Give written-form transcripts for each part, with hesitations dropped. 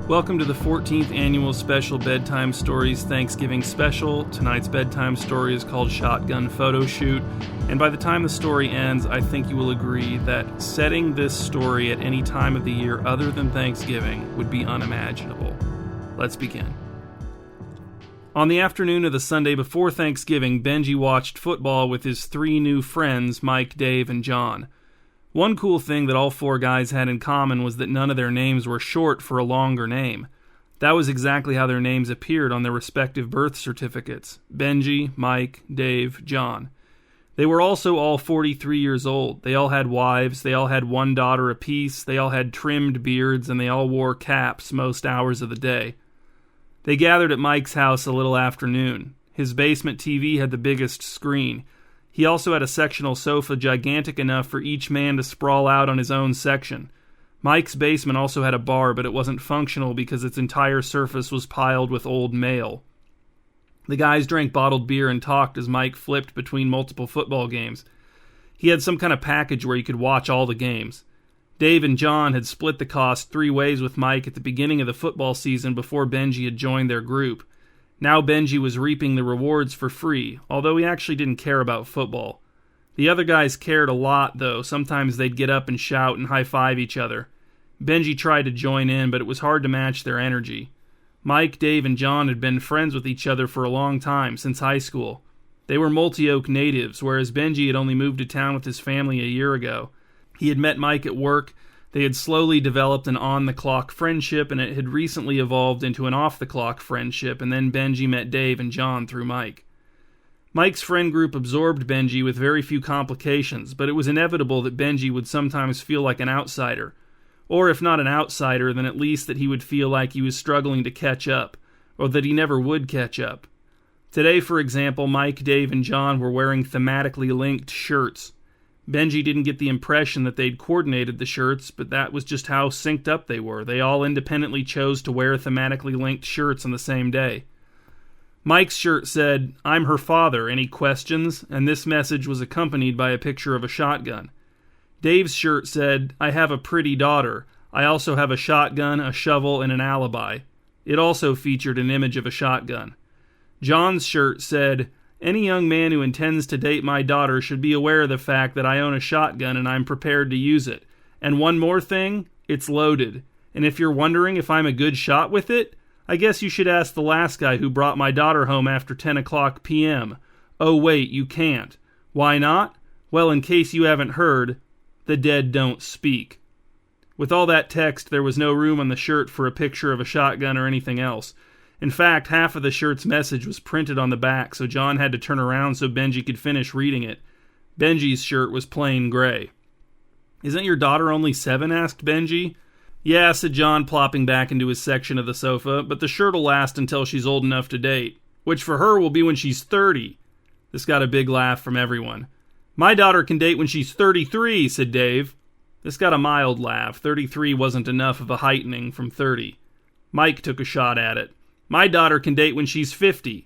Welcome to the 14th Annual Special Bedtime Stories Thanksgiving Special. Tonight's bedtime story is called Shotgun Photo Shoot, and by the time the story ends, I think you will agree that setting this story at any time of the year other than Thanksgiving would be unimaginable. Let's begin. On the afternoon of the Sunday before Thanksgiving, Benji watched football with his three new friends, Mike, Dave, and John. One cool thing that all four guys had in common was that none of their names were short for a longer name. That was exactly how their names appeared on their respective birth certificates: Benji, Mike, Dave, John. They were also all 43 years old. They all had wives, they all had one daughter apiece, they all had trimmed beards, and they all wore caps most hours of the day. They gathered at Mike's house a little after noon. His basement TV had the biggest screen. He also had a sectional sofa gigantic enough for each man to sprawl out on his own section. Mike's basement also had a bar, but it wasn't functional because its entire surface was piled with old mail. The guys drank bottled beer and talked as Mike flipped between multiple football games. He had some kind of package where you could watch all the games. Dave and John had split the cost 3 ways with Mike at the beginning of the football season before Benji had joined their group. Now Benji was reaping the rewards for free, although he actually didn't care about football. The other guys cared a lot, though. Sometimes they'd get up and shout and high-five each other. Benji tried to join in, but it was hard to match their energy. Mike, Dave, and John had been friends with each other for a long time, since high school. They were Multi-Oak natives, whereas Benji had only moved to town with his family a year ago. He had met Mike at work. They had slowly developed an on-the-clock friendship, and it had recently evolved into an off-the-clock friendship, and then Benji met Dave and John through Mike. Mike's friend group absorbed Benji with very few complications, but it was inevitable that Benji would sometimes feel like an outsider. Or if not an outsider, then at least that he would feel like he was struggling to catch up, or that he never would catch up. Today, for example, Mike, Dave, and John were wearing thematically linked shirts. Benji didn't get the impression that they'd coordinated the shirts, but that was just how synced up they were. They all independently chose to wear thematically linked shirts on the same day. Mike's shirt said, "I'm her father, any questions?" and this message was accompanied by a picture of a shotgun. Dave's shirt said, "I have a pretty daughter. I also have a shotgun, a shovel, and an alibi." It also featured an image of a shotgun. John's shirt said, "Any young man who intends to date my daughter should be aware of the fact that I own a shotgun and I'm prepared to use it. And one more thing, it's loaded. And if you're wondering if I'm a good shot with it, I guess you should ask the last guy who brought my daughter home after 10 o'clock p.m. Oh wait, you can't. Why not? Well, in case you haven't heard, the dead don't speak." With all that text, there was no room on the shirt for a picture of a shotgun or anything else. In fact, half of the shirt's message was printed on the back, so John had to turn around so Benji could finish reading it. Benji's shirt was plain gray. "Isn't your daughter only 7? asked Benji. "Yeah," said John, plopping back into his section of the sofa, "but the shirt'll last until she's old enough to date. Which for her will be when she's 30. This got a big laugh from everyone. "My daughter can date when she's 33, said Dave. This got a mild laugh. 33 wasn't enough of a heightening from 30. Mike took a shot at it. "My daughter can date when she's 50.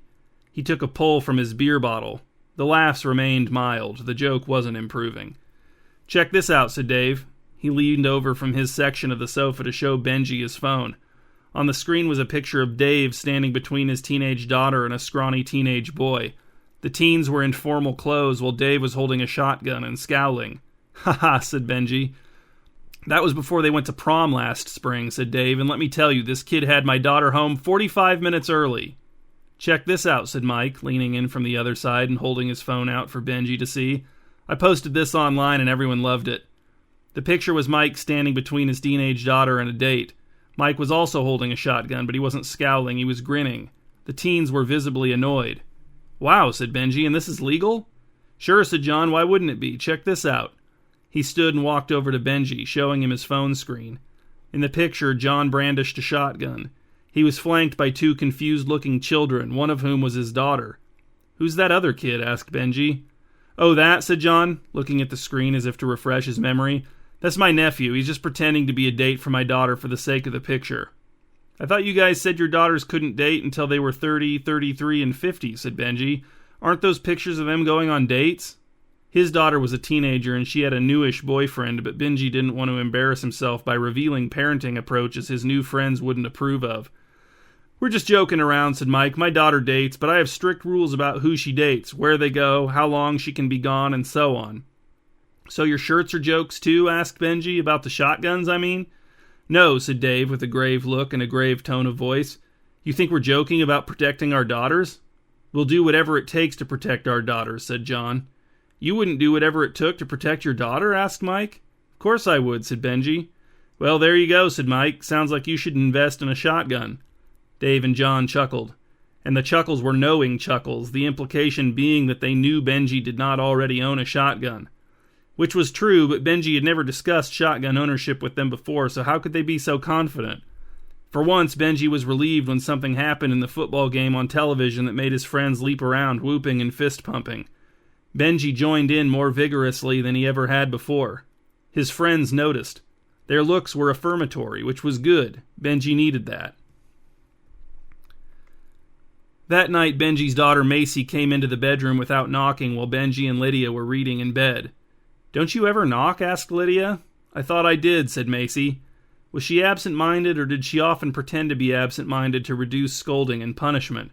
He took a pull from his beer bottle. The laughs remained mild. The joke wasn't improving. "Check this out," said Dave. He leaned over from his section of the sofa to show Benji his phone. On the screen was a picture of Dave standing between his teenage daughter and a scrawny teenage boy. The teens were in formal clothes while Dave was holding a shotgun and scowling. "Ha ha," said Benji. "That was before they went to prom last spring," said Dave, "and let me tell you, this kid had my daughter home 45 minutes early." "Check this out," said Mike, leaning in from the other side and holding his phone out for Benji to see. "I posted this online and everyone loved it." The picture was Mike standing between his teenage daughter and a date. Mike was also holding a shotgun, but he wasn't scowling, he was grinning. The teens were visibly annoyed. "Wow," said Benji, "and this is legal?" "Sure," said John, "why wouldn't it be? Check this out." He stood and walked over to Benji, showing him his phone screen. In the picture, John brandished a shotgun. He was flanked by 2 confused-looking children, one of whom was his daughter. "Who's that other kid?" asked Benji. "Oh, that?" said John, looking at the screen as if to refresh his memory. "That's my nephew. He's just pretending to be a date for my daughter for the sake of the picture." "I thought you guys said your daughters couldn't date until they were 30, 33, and 50, said Benji. "Aren't those pictures of them going on dates?" His daughter was a teenager and she had a newish boyfriend, but Benji didn't want to embarrass himself by revealing parenting approaches his new friends wouldn't approve of. "We're just joking around," said Mike. "My daughter dates, but I have strict rules about who she dates, where they go, how long she can be gone, and so on." "So your shirts are jokes too?" asked Benji. "About the shotguns, I mean?" "No," said Dave with a grave look and a grave tone of voice. "You think we're joking about protecting our daughters?" "We'll do whatever it takes to protect our daughters," said John. "You wouldn't do whatever it took to protect your daughter?" asked Mike. "Of course I would," said Benji. "Well, there you go," said Mike. "Sounds like you should invest in a shotgun." Dave and John chuckled. And the chuckles were knowing chuckles, the implication being that they knew Benji did not already own a shotgun. Which was true, but Benji had never discussed shotgun ownership with them before, so how could they be so confident? For once, Benji was relieved when something happened in the football game on television that made his friends leap around, whooping and fist-pumping. Benji joined in more vigorously than he ever had before. His friends noticed. Their looks were affirmatory, which was good. Benji needed that. That night, Benji's daughter Macy came into the bedroom without knocking while Benji and Lydia were reading in bed. "Don't you ever knock?" asked Lydia. "I thought I did," said Macy. Was she absent-minded, or did she often pretend to be absent-minded to reduce scolding and punishment?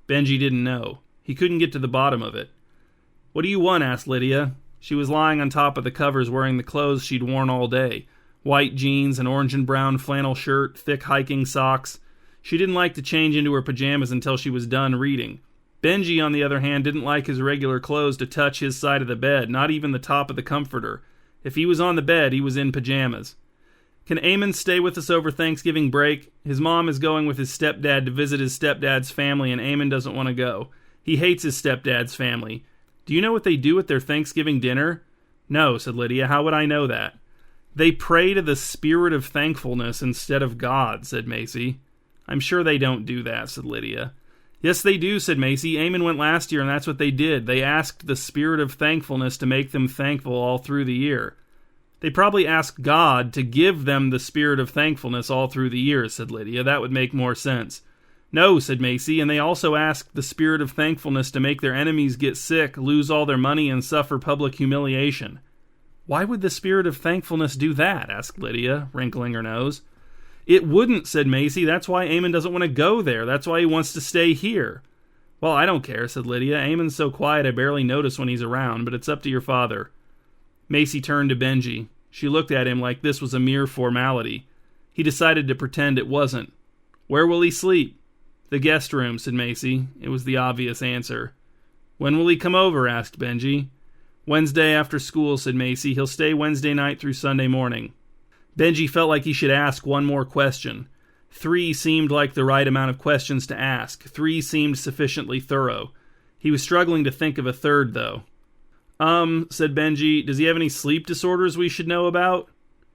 Benji didn't know. He couldn't get to the bottom of it. "What do you want?" asked Lydia. She was lying on top of the covers wearing the clothes she'd worn all day. White jeans, an orange and brown flannel shirt, thick hiking socks. She didn't like to change into her pajamas until she was done reading. Benji, on the other hand, didn't like his regular clothes to touch his side of the bed, not even the top of the comforter. If he was on the bed, he was in pajamas. "Can Eamon stay with us over Thanksgiving break? His mom is going with his stepdad to visit his stepdad's family, and Eamon doesn't want to go. He hates his stepdad's family. Do you know what they do at their Thanksgiving dinner?" "No," said Lydia. "How would I know that?" "They pray to the Spirit of Thankfulness instead of God," said Macy. "I'm sure they don't do that," said Lydia. "Yes, they do," said Macy. "Eamon went last year, and that's what they did. They asked the Spirit of Thankfulness to make them thankful all through the year." "They probably asked God to give them the Spirit of Thankfulness all through the year," said Lydia. "That would make more sense." "No," said Macy, "and they also asked the Spirit of Thankfulness to make their enemies get sick, lose all their money, and suffer public humiliation." "Why would the Spirit of Thankfulness do that?" asked Lydia, wrinkling her nose. "It wouldn't," said Macy. "That's why Eamon doesn't want to go there. That's why he wants to stay here." "Well, I don't care," said Lydia. "Eamon's so quiet I barely notice when he's around, but it's up to your father." Macy turned to Benji. She looked at him like this was a mere formality. He decided to pretend it wasn't. "Where will he sleep?" "The guest room," said Macy. It was the obvious answer. "When will he come over?" asked Benji. "Wednesday after school," said Macy. "He'll stay Wednesday night through Sunday morning." Benji felt like he should ask one more question. 3 seemed like the right amount of questions to ask. 3 seemed sufficiently thorough. He was struggling to think of a third, though. Said Benji, "does he have any sleep disorders we should know about?"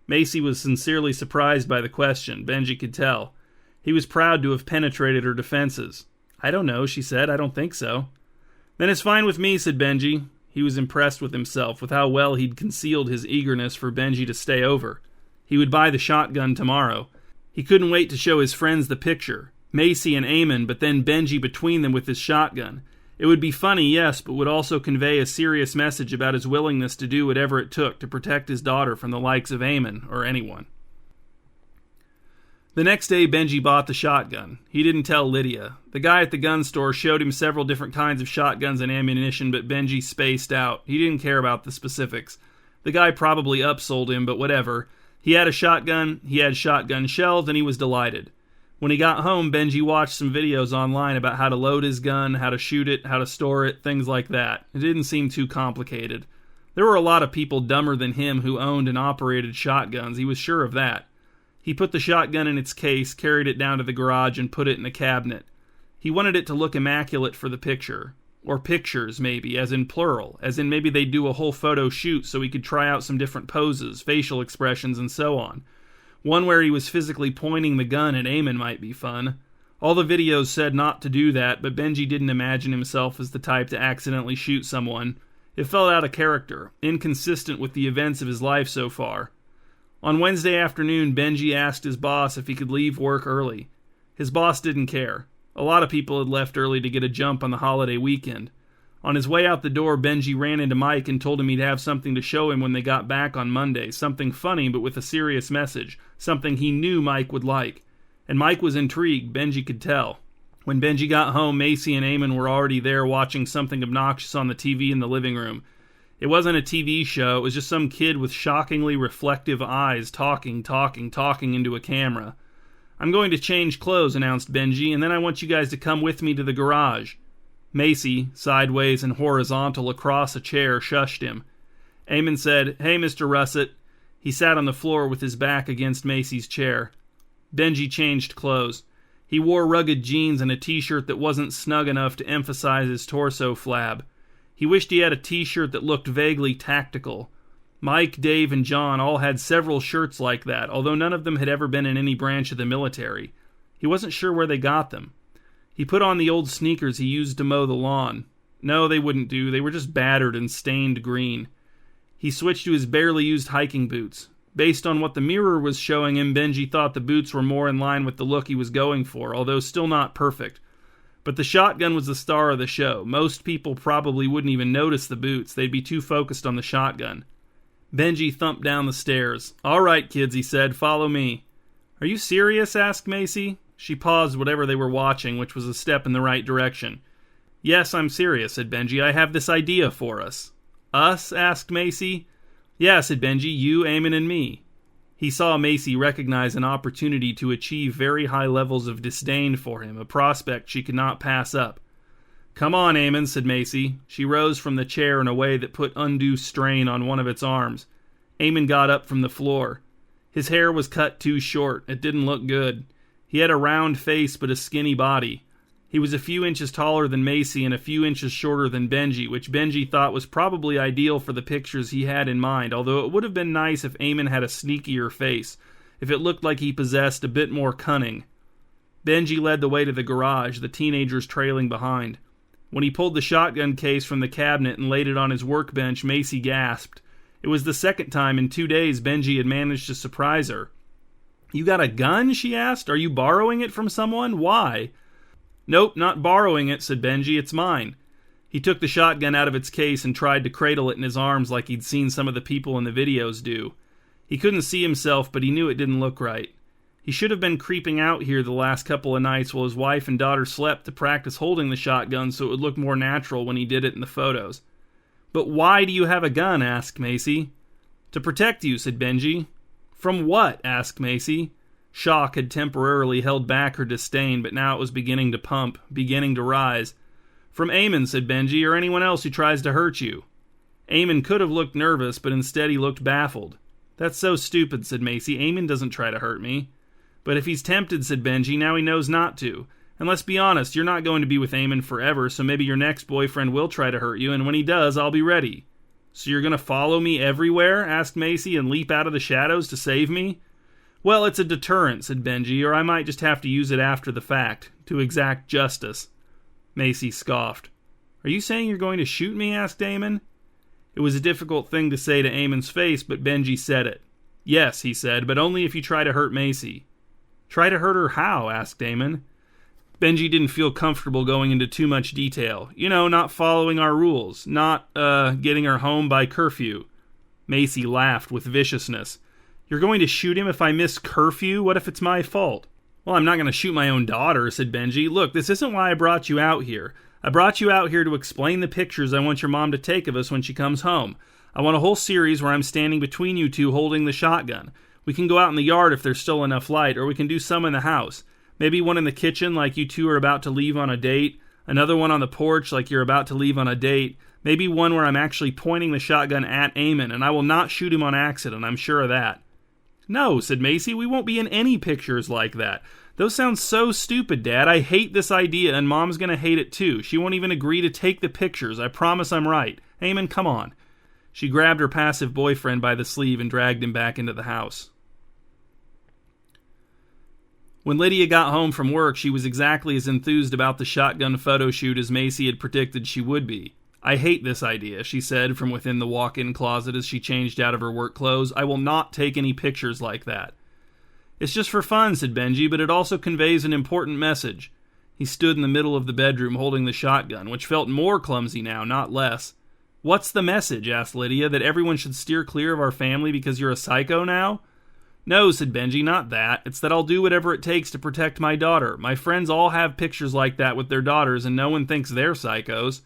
Macy was sincerely surprised by the question. Benji could tell. He was proud to have penetrated her defenses. "I don't know," she said. "I don't think so." "Then it's fine with me," said Benji. He was impressed with himself, with how well he'd concealed his eagerness for Benji to stay over. He would buy the shotgun tomorrow. He couldn't wait to show his friends the picture. Macy and Eamon, but then Benji between them with his shotgun. It would be funny, yes, but would also convey a serious message about his willingness to do whatever it took to protect his daughter from the likes of Eamon or anyone. The next day, Benji bought the shotgun. He didn't tell Lydia. The guy at the gun store showed him several different kinds of shotguns and ammunition, but Benji spaced out. He didn't care about the specifics. The guy probably upsold him, but whatever. He had a shotgun, he had shotgun shells, and he was delighted. When he got home, Benji watched some videos online about how to load his gun, how to shoot it, how to store it, things like that. It didn't seem too complicated. There were a lot of people dumber than him who owned and operated shotguns, he was sure of that. He put the shotgun in its case, carried it down to the garage, and put it in a cabinet. He wanted it to look immaculate for the picture. Or pictures, maybe, as in plural, as in maybe they'd do a whole photo shoot so he could try out some different poses, facial expressions, and so on. One where he was physically pointing the gun at Eamon might be fun. All the videos said not to do that, but Benji didn't imagine himself as the type to accidentally shoot someone. It felt out of character, inconsistent with the events of his life so far. On Wednesday afternoon, Benji asked his boss if he could leave work early. His boss didn't care. A lot of people had left early to get a jump on the holiday weekend. On his way out the door, Benji ran into Mike and told him he'd have something to show him when they got back on Monday. Something funny, but with a serious message. Something he knew Mike would like. And Mike was intrigued, Benji could tell. When Benji got home, Macy and Eamon were already there watching something obnoxious on the TV in the living room. It wasn't a TV show, it was just some kid with shockingly reflective eyes talking into a camera. "I'm going to change clothes," announced Benji, "and then I want you guys to come with me to the garage." Macy, sideways and horizontal across a chair, shushed him. Eamon said, "Hey, Mr. Russet." He sat on the floor with his back against Macy's chair. Benji changed clothes. He wore rugged jeans and a t-shirt that wasn't snug enough to emphasize his torso flab. He wished he had a t-shirt that looked vaguely tactical. Mike, Dave, and John all had several shirts like that, although none of them had ever been in any branch of the military. He wasn't sure where they got them. He put on the old sneakers he used to mow the lawn. No, they wouldn't do. They were just battered and stained green. He switched to his barely used hiking boots. Based on what the mirror was showing him, Benji thought the boots were more in line with the look he was going for, although still not perfect. But the shotgun was the star of the show. Most people probably wouldn't even notice the boots. They'd be too focused on the shotgun. Benji thumped down the stairs. "All right, kids," he said, "follow me." "Are you serious?" asked Macy. She paused whatever they were watching, which was a step in the right direction. "Yes, I'm serious," said Benji. "I have this idea for us." "Us?" asked Macy. "Yeah," said Benji. "You, Eamon, and me." He saw Macy recognize an opportunity to achieve very high levels of disdain for him, a prospect she could not pass up. "Come on, Eamon," said Macy. She rose from the chair in a way that put undue strain on one of its arms. Eamon got up from the floor. His hair was cut too short. It didn't look good. He had a round face but a skinny body. He was a few inches taller than Macy and a few inches shorter than Benji, which Benji thought was probably ideal for the pictures he had in mind, although it would have been nice if Eamon had a sneakier face, if it looked like he possessed a bit more cunning. Benji led the way to the garage, the teenagers trailing behind. When he pulled the shotgun case from the cabinet and laid it on his workbench, Macy gasped. It was the second time in 2 days Benji had managed to surprise her. "You got a gun?" she asked. "Are you borrowing it from someone? Why?" "Nope, not borrowing it," said Benji. "It's mine." He took the shotgun out of its case and tried to cradle it in his arms like he'd seen some of the people in the videos do. He couldn't see himself, but he knew it didn't look right. He should have been creeping out here the last couple of nights while his wife and daughter slept to practice holding the shotgun so it would look more natural when he did it in the photos. "But why do you have a gun?" asked Macy. "To protect you," said Benji. "From what?" asked Macy. Shock had temporarily held back her disdain, but now it was beginning to pump, beginning to rise. "From Eamon," said Benji, "or anyone else who tries to hurt you." Eamon could have looked nervous, but instead he looked baffled. "That's so stupid," said Macy. "Eamon doesn't try to hurt me." "But if he's tempted," said Benji, "now he knows not to. And let's be honest, you're not going to be with Eamon forever, so maybe your next boyfriend will try to hurt you, and when he does, I'll be ready." "So you're going to follow me everywhere?" asked Macy, "and leap out of the shadows to save me?" "Well, it's a deterrent," said Benji, "or I might just have to use it after the fact, to exact justice." Macy scoffed. "Are you saying you're going to shoot me?" asked Eamon. It was a difficult thing to say to Eamon's face, but Benji said it. "Yes," he said, "but only if you try to hurt Macy." "Try to hurt her how?" asked Eamon. Benji didn't feel comfortable going into too much detail. "You know, not following our rules. Not, getting her home by curfew." Macy laughed with viciousness. "You're going to shoot him if I miss curfew? What if it's my fault?" "Well, I'm not going to shoot my own daughter," said Benji. "Look, this isn't why I brought you out here. I brought you out here to explain the pictures I want your mom to take of us when she comes home. I want a whole series where I'm standing between you two holding the shotgun. We can go out in the yard if there's still enough light, or we can do some in the house. Maybe one in the kitchen like you two are about to leave on a date. Another one on the porch like you're about to leave on a date. Maybe one where I'm actually pointing the shotgun at Eamon, and I will not shoot him on accident, I'm sure of that." "No," said Macy, "we won't be in any pictures like that. Those sound so stupid, Dad. I hate this idea, and Mom's gonna hate it too. She won't even agree to take the pictures. I promise I'm right. Eamon, come on." She grabbed her passive boyfriend by the sleeve and dragged him back into the house. When Lydia got home from work, she was exactly as enthused about the shotgun photo shoot as Macy had predicted she would be. "I hate this idea," she said from within the walk-in closet as she changed out of her work clothes. "I will not take any pictures like that." "It's just for fun," said Benji, "but it also conveys an important message. He stood in the middle of the bedroom holding the shotgun, which felt more clumsy now, not less. "What's the message?" asked Lydia. "That everyone should steer clear of our family because you're a psycho now?" "No," said Benji, "not that. It's that I'll do whatever it takes to protect my daughter. My friends all have pictures like that with their daughters, and no one thinks they're psychos."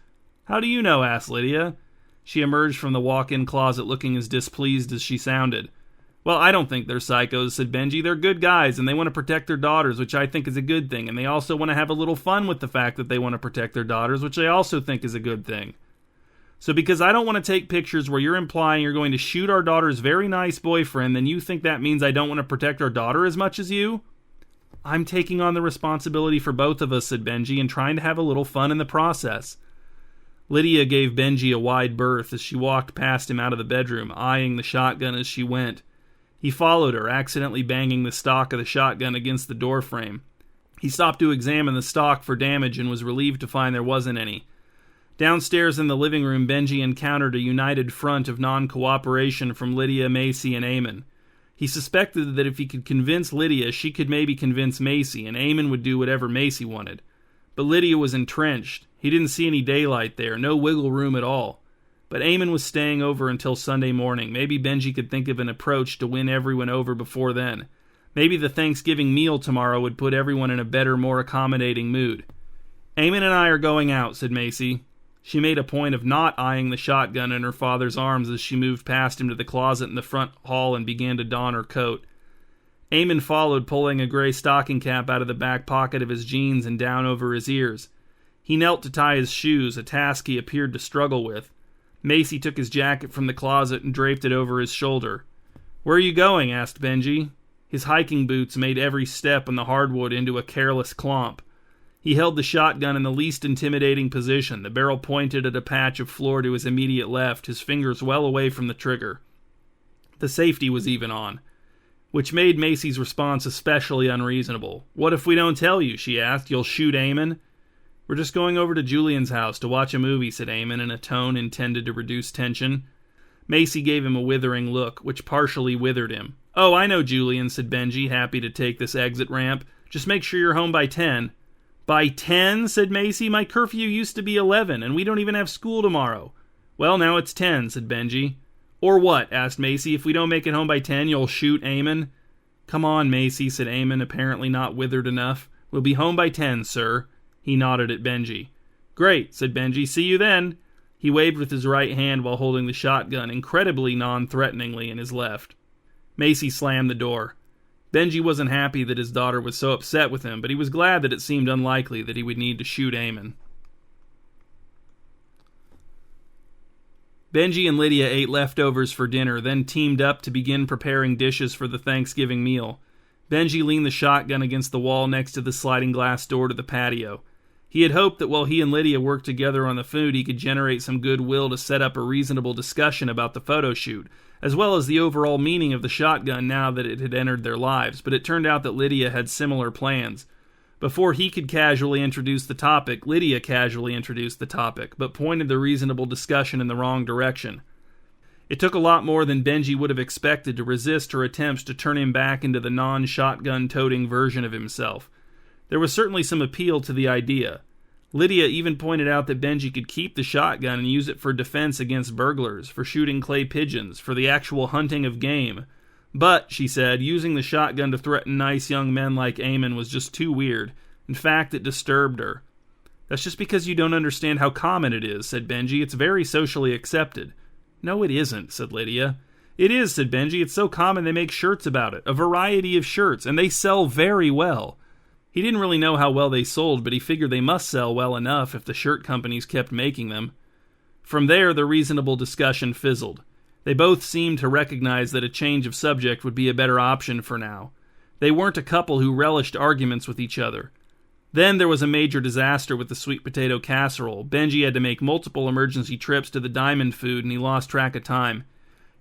"How do you know?" asked Lydia. She emerged from the walk-in closet looking as displeased as she sounded. "Well, I don't think they're psychos," said Benji. "They're good guys, and they want to protect their daughters, which I think is a good thing, and they also want to have a little fun with the fact that they want to protect their daughters, which I also think is a good thing. So because I don't want to take pictures where you're implying you're going to shoot our daughter's very nice boyfriend, then you think that means I don't want to protect our daughter as much as you?" "I'm taking on the responsibility for both of us," said Benji, "and trying to have a little fun in the process." Lydia gave Benji a wide berth as she walked past him out of the bedroom, eyeing the shotgun as she went. He followed her, accidentally banging the stock of the shotgun against the doorframe. He stopped to examine the stock for damage and was relieved to find there wasn't any. Downstairs in the living room, Benji encountered a united front of non-cooperation from Lydia, Macy, and Eamon. He suspected that if he could convince Lydia, she could maybe convince Macy, and Eamon would do whatever Macy wanted. But Lydia was entrenched. He didn't see any daylight there, no wiggle room at all. But Eamon was staying over until Sunday morning. Maybe Benji could think of an approach to win everyone over before then. Maybe the Thanksgiving meal tomorrow would put everyone in a better, more accommodating mood. "Eamon and I are going out," said Macy. She made a point of not eyeing the shotgun in her father's arms as she moved past him to the closet in the front hall and began to don her coat. Eamon followed, pulling a gray stocking cap out of the back pocket of his jeans and down over his ears. He knelt to tie his shoes, a task he appeared to struggle with. Macy took his jacket from the closet and draped it over his shoulder. "Where are you going?" asked Benji. His hiking boots made every step on the hardwood into a careless clomp. He held the shotgun in the least intimidating position, the barrel pointed at a patch of floor to his immediate left, his fingers well away from the trigger. The safety was even on, which made Macy's response especially unreasonable. "What if we don't tell you?" she asked. "You'll shoot Eamon?" "We're just going over to Julian's house to watch a movie," said Eamon in a tone intended to reduce tension. Macy gave him a withering look, which partially withered him. "Oh, I know Julian," said Benji, happy to take this exit ramp. "Just make sure you're home by 10. "By 10? said Macy. "My curfew used to be 11, and we don't even have school tomorrow." "Well, now it's 10, said Benji. "Or what?" asked Macy. "If we don't make it home by 10, you'll shoot Eamon?" "Come on, Macy," said Eamon, apparently not withered enough. "We'll be home by 10, sir." He nodded at Benji. "Great," said Benji. "See you then." He waved with his right hand while holding the shotgun, incredibly non-threateningly, in his left. Macy slammed the door. Benji wasn't happy that his daughter was so upset with him, but he was glad that it seemed unlikely that he would need to shoot Eamon. Benji and Lydia ate leftovers for dinner, then teamed up to begin preparing dishes for the Thanksgiving meal. Benji leaned the shotgun against the wall next to the sliding glass door to the patio. He had hoped that while he and Lydia worked together on the food, he could generate some goodwill to set up a reasonable discussion about the photo shoot, as well as the overall meaning of the shotgun now that it had entered their lives, but it turned out that Lydia had similar plans. Before he could casually introduce the topic, Lydia casually introduced the topic, but pointed the reasonable discussion in the wrong direction. It took a lot more than Benji would have expected to resist her attempts to turn him back into the non-shotgun-toting version of himself. There was certainly some appeal to the idea. Lydia even pointed out that Benji could keep the shotgun and use it for defense against burglars, for shooting clay pigeons, for the actual hunting of game. But, she said, using the shotgun to threaten nice young men like Eamon was just too weird. In fact, it disturbed her. "That's just because you don't understand how common it is," said Benji. "It's very socially accepted." "No, it isn't," said Lydia. "It is," said Benji. "It's so common they make shirts about it. A variety of shirts, and they sell very well." He didn't really know how well they sold, but he figured they must sell well enough if the shirt companies kept making them. From there, the reasonable discussion fizzled. They both seemed to recognize that a change of subject would be a better option for now. They weren't a couple who relished arguments with each other. Then there was a major disaster with the sweet potato casserole. Benji had to make multiple emergency trips to the Diamond Food, and he lost track of time.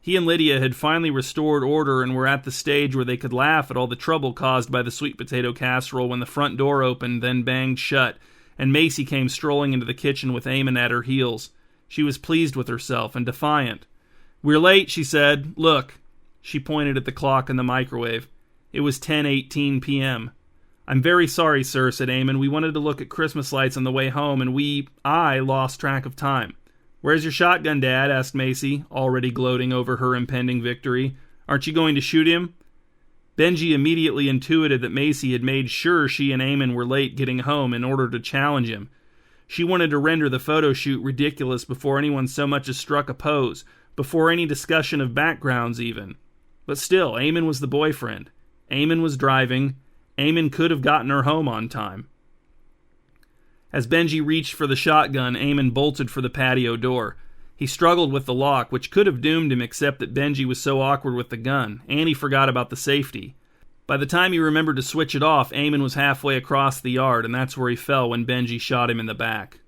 He and Lydia had finally restored order and were at the stage where they could laugh at all the trouble caused by the sweet potato casserole when the front door opened, then banged shut, and Macy came strolling into the kitchen with Eamon at her heels. She was pleased with herself and defiant. "We're late," she said. "Look." She pointed at the clock in the microwave. It was 10:18 p.m. "I'm very sorry, sir," said Eamon. "We wanted to look at Christmas lights on the way home, and I lost track of time." "Where's your shotgun, Dad?" asked Macy, already gloating over her impending victory. "Aren't you going to shoot him?" Benji immediately intuited that Macy had made sure she and Eamon were late getting home in order to challenge him. She wanted to render the photo shoot ridiculous before anyone so much as struck a pose, before any discussion of backgrounds even. But still, Eamon was the boyfriend. Eamon was driving. Eamon could have gotten her home on time. As Benji reached for the shotgun, Eamon bolted for the patio door. He struggled with the lock, which could have doomed him except that Benji was so awkward with the gun, and he forgot about the safety. By the time he remembered to switch it off, Eamon was halfway across the yard, and that's where he fell when Benji shot him in the back.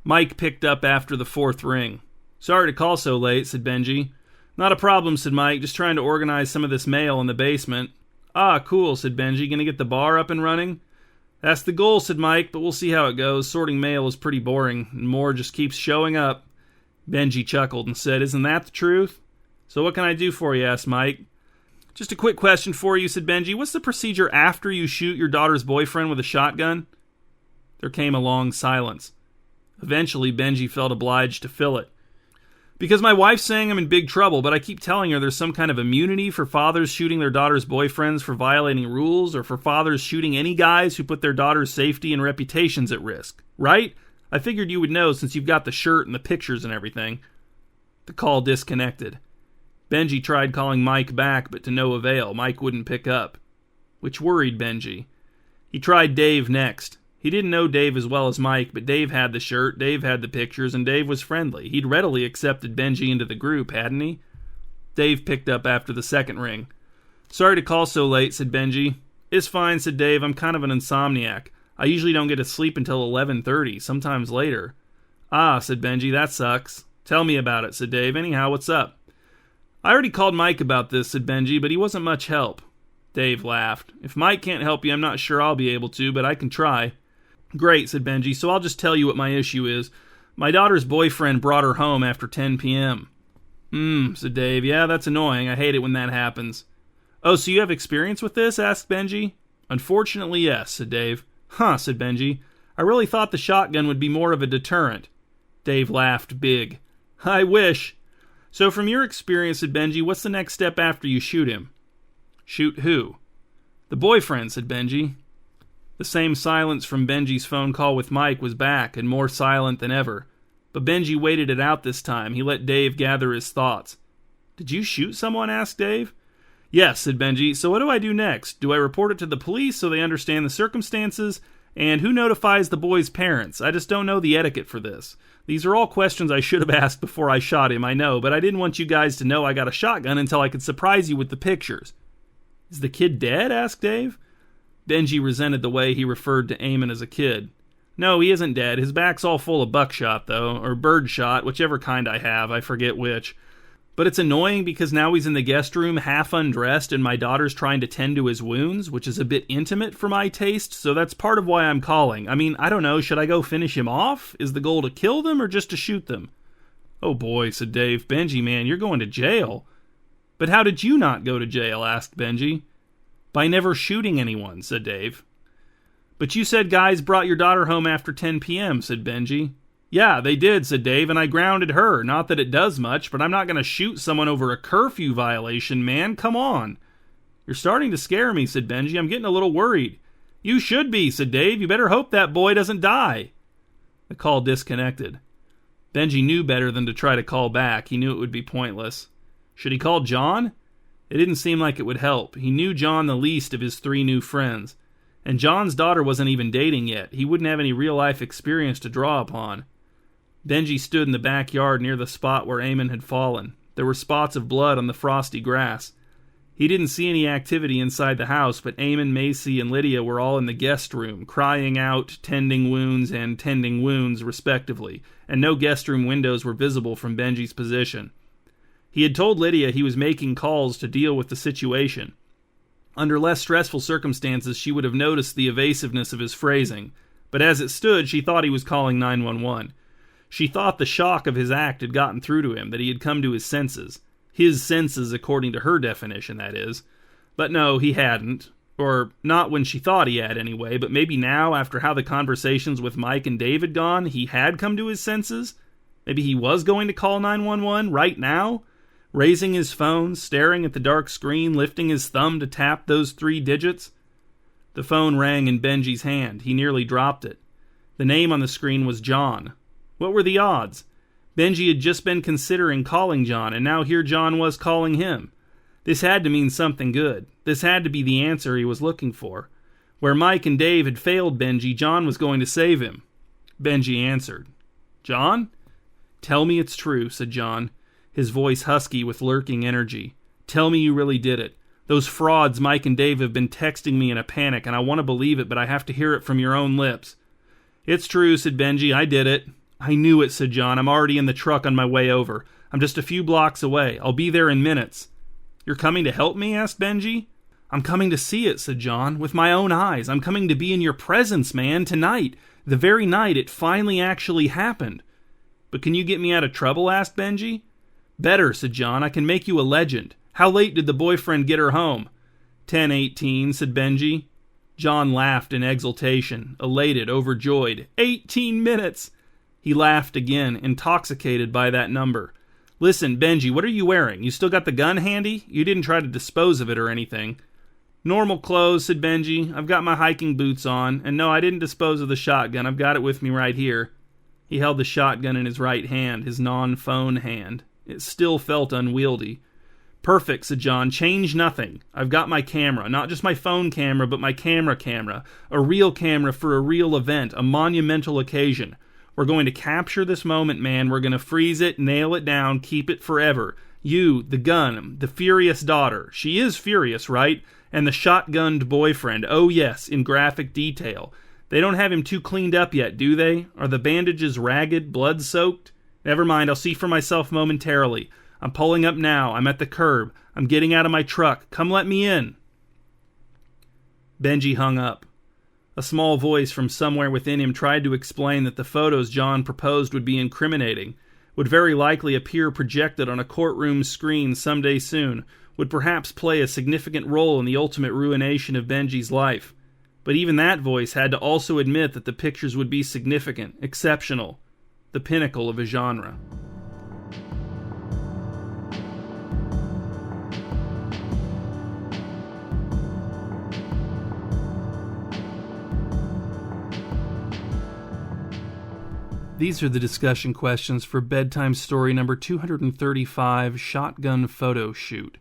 Mike picked up after the fourth ring. "Sorry to call so late," said Benji. "Not a problem," said Mike, "just trying to organize some of this mail in the basement." "Ah, cool," said Benji. "Gonna get the bar up and running?" "That's the goal," said Mike, "but we'll see how it goes. Sorting mail is pretty boring, and more just keeps showing up." Benji chuckled and said, "Isn't that the truth?" "So what can I do for you?" asked Mike. "Just a quick question for you," said Benji. "What's the procedure after you shoot your daughter's boyfriend with a shotgun?" There came a long silence. Eventually, Benji felt obliged to fill it. "Because my wife's saying I'm in big trouble, but I keep telling her there's some kind of immunity for fathers shooting their daughters' boyfriends for violating rules, or for fathers shooting any guys who put their daughters' safety and reputations at risk. Right? I figured you would know since you've got the shirt and the pictures and everything." The call disconnected. Benji tried calling Mike back, but to no avail. Mike wouldn't pick up, which worried Benji. He tried Dave next. He didn't know Dave as well as Mike, but Dave had the shirt, Dave had the pictures, and Dave was friendly. He'd readily accepted Benji into the group, hadn't he? Dave picked up after the second ring. "Sorry to call so late," said Benji. "It's fine," said Dave. "I'm kind of an insomniac. I usually don't get to sleep until 11:30, sometimes later." "Ah," said Benji, "that sucks." "Tell me about it," said Dave. "Anyhow, what's up?" "I already called Mike about this," said Benji, "but he wasn't much help." Dave laughed. "If Mike can't help you, I'm not sure I'll be able to, but I can try." "Great," said Benji, "so I'll just tell you what my issue is. My daughter's boyfriend brought her home after 10 p.m. Said Dave. "Yeah, that's annoying. I hate it when that happens." "Oh, so you have experience with this?" asked Benji. "Unfortunately, yes," said Dave. "Huh," said Benji. "I really thought the shotgun would be more of a deterrent." Dave laughed big. "I wish." "So from your experience," said Benji, "what's the next step after you shoot him?" "Shoot who?" "The boyfriend," said Benji. The same silence from Benji's phone call with Mike was back, and more silent than ever. But Benji waited it out this time. He let Dave gather his thoughts. "Did you shoot someone?" asked Dave. "Yes," said Benji. "So what do I do next? Do I report it to the police so they understand the circumstances? And who notifies the boy's parents? I just don't know the etiquette for this. These are all questions I should have asked before I shot him, I know, but I didn't want you guys to know I got a shotgun until I could surprise you with the pictures." "Is the kid dead?" asked Dave. Benji resented the way he referred to Eamon as a kid. "No, he isn't dead. His back's all full of buckshot, though, or birdshot, whichever kind I have, I forget which. But it's annoying because now he's in the guest room half undressed and my daughter's trying to tend to his wounds, which is a bit intimate for my taste, so that's part of why I'm calling. I mean, I don't know, should I go finish him off? Is the goal to kill them or just to shoot them?" "Oh boy," said Dave. "Benji, man, you're going to jail." "But how did you not go to jail?" asked Benji. "By never shooting anyone," said Dave. "But you said guys brought your daughter home after 10 p.m., said Benji. "Yeah, they did," said Dave, "and I grounded her. Not that it does much, but I'm not going to shoot someone over a curfew violation, man. Come on." "You're starting to scare me," said Benji. "I'm getting a little worried." "You should be," said Dave. "You better hope that boy doesn't die." The call disconnected. Benji knew better than to try to call back. He knew it would be pointless. Should he call John? It didn't seem like it would help. He knew John the least of his 3 new friends. And John's daughter wasn't even dating yet. He wouldn't have any real-life experience to draw upon. Benji stood in the backyard near the spot where Eamon had fallen. There were spots of blood on the frosty grass. He didn't see any activity inside the house, but Eamon, Macy, and Lydia were all in the guest room, crying out, tending wounds, and tending wounds, respectively, and no guest room windows were visible from Benji's position. He had told Lydia he was making calls to deal with the situation. Under less stressful circumstances, she would have noticed the evasiveness of his phrasing, but as it stood, she thought he was calling 911. She thought the shock of his act had gotten through to him, that he had come to his senses. His senses, according to her definition, that is. But no, he hadn't. Or not when she thought he had anyway, but maybe now, after how the conversations with Mike and Dave had gone, he had come to his senses? Maybe he was going to call 911 right now? Raising his phone, staring at the dark screen, lifting his thumb to tap those 3 digits? The phone rang in Benji's hand. He nearly dropped it. The name on the screen was John. What were the odds? Benji had just been considering calling John, and now here John was calling him. This had to mean something good. This had to be the answer he was looking for. Where Mike and Dave had failed Benji, John was going to save him. Benji answered. "John?" "Tell me it's true," said John, his voice husky with lurking energy. "Tell me you really did it. Those frauds Mike and Dave have been texting me in a panic, and I want to believe it, but I have to hear it from your own lips." "It's true," said Benji. "I did it." "I knew it," said John. "I'm already in the truck on my way over. I'm just a few blocks away. I'll be there in minutes." "You're coming to help me?" asked Benji. "I'm coming to see it," said John, "with my own eyes. I'm coming to be in your presence, man, tonight. The very night it finally actually happened." "But can you get me out of trouble?" asked Benji. "Better," said John. "I can make you a legend. How late did the boyfriend get her home?" 10:18, said Benji. John laughed in exultation, elated, overjoyed. 18 minutes! He laughed again, intoxicated by that number. "Listen, Benji, what are you wearing? You still got the gun handy? You didn't try to dispose of it or anything." "Normal clothes," said Benji. "I've got my hiking boots on. And no, I didn't dispose of the shotgun. I've got it with me right here." He held the shotgun in his right hand, his non-phone hand. It still felt unwieldy. "Perfect," said John. "Change nothing. I've got my camera. Not just my phone camera, but my camera. A real camera for a real event, a monumental occasion. We're going to capture this moment, man. We're going to freeze it, nail it down, keep it forever. You, the gun, the furious daughter. She is furious, right? And the shotgunned boyfriend. Oh yes, in graphic detail. They don't have him too cleaned up yet, do they? Are the bandages ragged, blood-soaked? Never mind, I'll see for myself momentarily. I'm pulling up now. I'm at the curb. I'm getting out of my truck. Come let me in." Benji hung up. A small voice from somewhere within him tried to explain that the photos John proposed would be incriminating, would very likely appear projected on a courtroom screen someday soon, would perhaps play a significant role in the ultimate ruination of Benji's life. But even that voice had to also admit that the pictures would be significant, exceptional, the pinnacle of a genre. These are the discussion questions for bedtime story number 235, Shotgun Photo Shoot.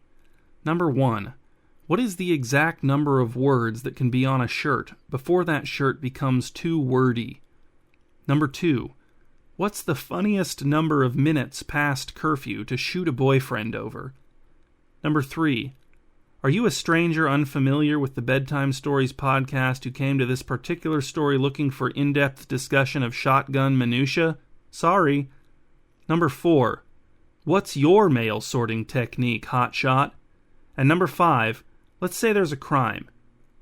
Number 1. What is the exact number of words that can be on a shirt before that shirt becomes too wordy? Number 2. What's the funniest number of minutes past curfew to shoot a boyfriend over? Number 3. Are you a stranger unfamiliar with the Bedtime Stories podcast who came to this particular story looking for in-depth discussion of shotgun minutiae? Sorry. Number 4. What's your mail sorting technique, hotshot? And number 5. Let's say there's a crime.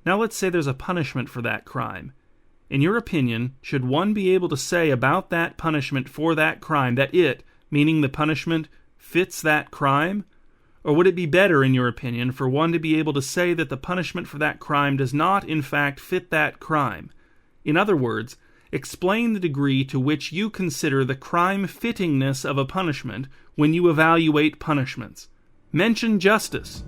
Now let's say there's a punishment for that crime. In your opinion, should one be able to say about that punishment for that crime that it, meaning the punishment, fits that crime? Or would it be better, in your opinion, for one to be able to say that the punishment for that crime does not, in fact, fit that crime? In other words, explain the degree to which you consider the crime-fittingness of a punishment when you evaluate punishments. Mention justice.